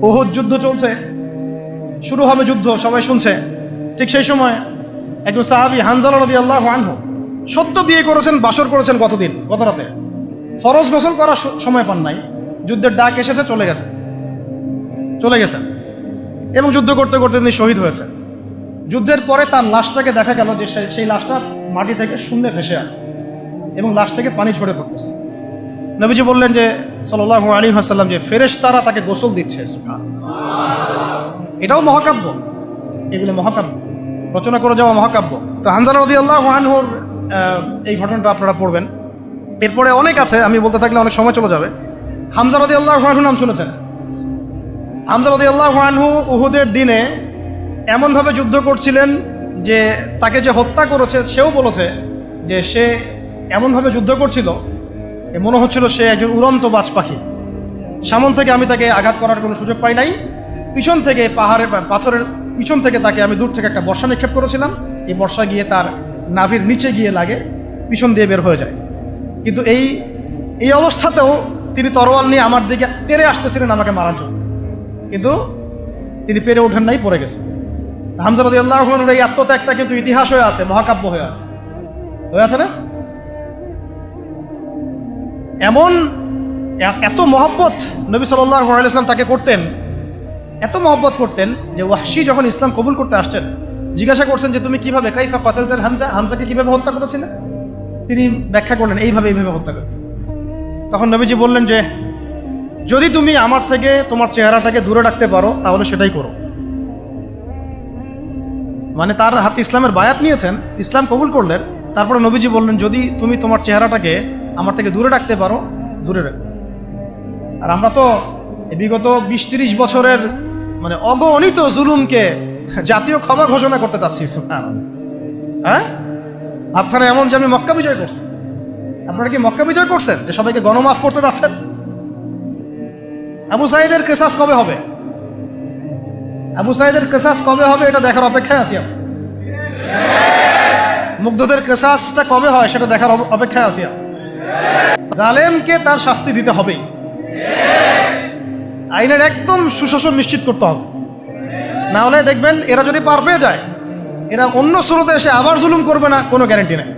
উহুদ যুদ্ধ চলছে, শুরু হবে যুদ্ধ, সবাই শুনছে। ঠিক সেই সময় একজন সাহাবী হানজালা রাদিয়াল্লাহু আনহু সত্য বিয়ে করেছেন, বাসর করেছেন গত রাতে, ফরজ গোসল করার সময় পান নাই, যুদ্ধের ডাক এসেছে, চলে গেছেন এবং যুদ্ধ করতে করতে তিনি শহীদ হয়েছেন। যুদ্ধের পরে তার লাশটাকে দেখা গেল যে সেই লাশটা মাটি থেকে শূন্যে ভেসে আছে এবং লাশ থেকে পানি ঝরে পড়তেছে। নবীজি বললেন যে সাল্লাল্লাহু আলাইহি ওয়াসাল্লাম যে ফেরেশতারা তাকে গোসল দিচ্ছে। এটাও মহাকাব্য, এগুলো মহাকাব্য, রচনা করে যাওয়া মহাকাব্য। তো হানজালা রাদিয়াল্লাহু আনহুর এই ঘটনাটা আপনারা পড়বেন। এরপরে অনেক আছে, আমি বলতে থাকলে অনেক সময় চলে যাবে। হামজা রাদিয়াল্লাহু আনহু নাম শুনেছেন? হামজা রাদিয়াল্লাহু আনহু উহুদের দিনে এমনভাবে যুদ্ধ করছিলেন যে তাকে যে হত্যা করেছে সেও বলেছে যে সে এমনভাবে যুদ্ধ করছিল মনে হচ্ছিল সে একজন উড়ন্ত বাজ পাখি। সামন থেকে আমি তাকে আঘাত করার কোনো সুযোগ পাই নাই, পিছন থেকে পাথরের পিছন থেকে তাকে আমি দূর থেকে একটা বর্ষা নিক্ষেপ করেছিলাম, এই বর্ষা গিয়ে তার নাভির নিচে গিয়ে লাগে, পিছন দিয়ে বের হয়ে যায়। কিন্তু এই অবস্থাতেও তিনি তরোয়াল নিয়ে আমার দিকে তেড়ে আসতেছিলেন আমাকে মারার জন্য, কিন্তু তিনি পেরে ওঠেন নাই, পড়ে গেছেন। হামজা রাদিয়াল্লাহু আনহুর এই আত্মত্যাগটা কিন্তু ইতিহাস হয়ে আছে, মহাকাব্য হয়ে আছে না? এমন এত মহব্বত নবী সাল্লাল্লাহু আলাইহি ওয়াসাল্লাম তাকে করতেন, এত মহব্বত করতেন যে ওয়াহশী যখন ইসলাম কবুল করতে আসছেন জিজ্ঞাসা করছেন যে তুমি কিভাবে কাইফা কাতালতাল হামজা, হামজাকে কিভাবে হত্যা করেছিলেন? তিনি ব্যাখ্যা করলেন এইভাবে হত্যা করেছে। তখন নবীজি বললেন যে যদি তুমি আমার থেকে তোমার চেহারাটাকে দূরে রাখতে পারো তাহলে সেটাই করো। মানে তার হাতে ইসলামের বায়াত নিয়েছেন, ইসলাম কবুল করলেন, তারপরে নবীজি বললেন যদি তুমি তোমার চেহারাটাকে আমার থেকে দূরে রাখতে পারো দূরে রাখো। আর আমরা তো বিগত 20-30 বছরের মানে অগণিত জুলুমকে জাতীয় ক্ষমা ঘোষণা করতে চাচ্ছি। হ্যাঁ, আপনারা এমন যে আমি মক্কা বিজয় করছি, আপনারা কি মক্কা বিজয় করছেন যে সবাইকে গণমাফ করতে যাচ্ছেন? আবু সাঈদের কেসাস কবে হবে? আবু সাঈদের কেসাস কবে হবে এটা দেখার অপেক্ষায় আছি আমরা। মুগ্ধদের কেসাসটা কবে হয় সেটা দেখার অপেক্ষায় আছি আমরা। জালেমকে তার শাস্তি দিতে হবেই, আইনের একদম সুশাসন নিশ্চিত করতে হবে, না হলে দেখবেন এরা যদি পার পেয়ে যায় এরা অন্য স্রোতে এসে আবার জুলুম করবে না, কোনো গ্যারান্টি নেই।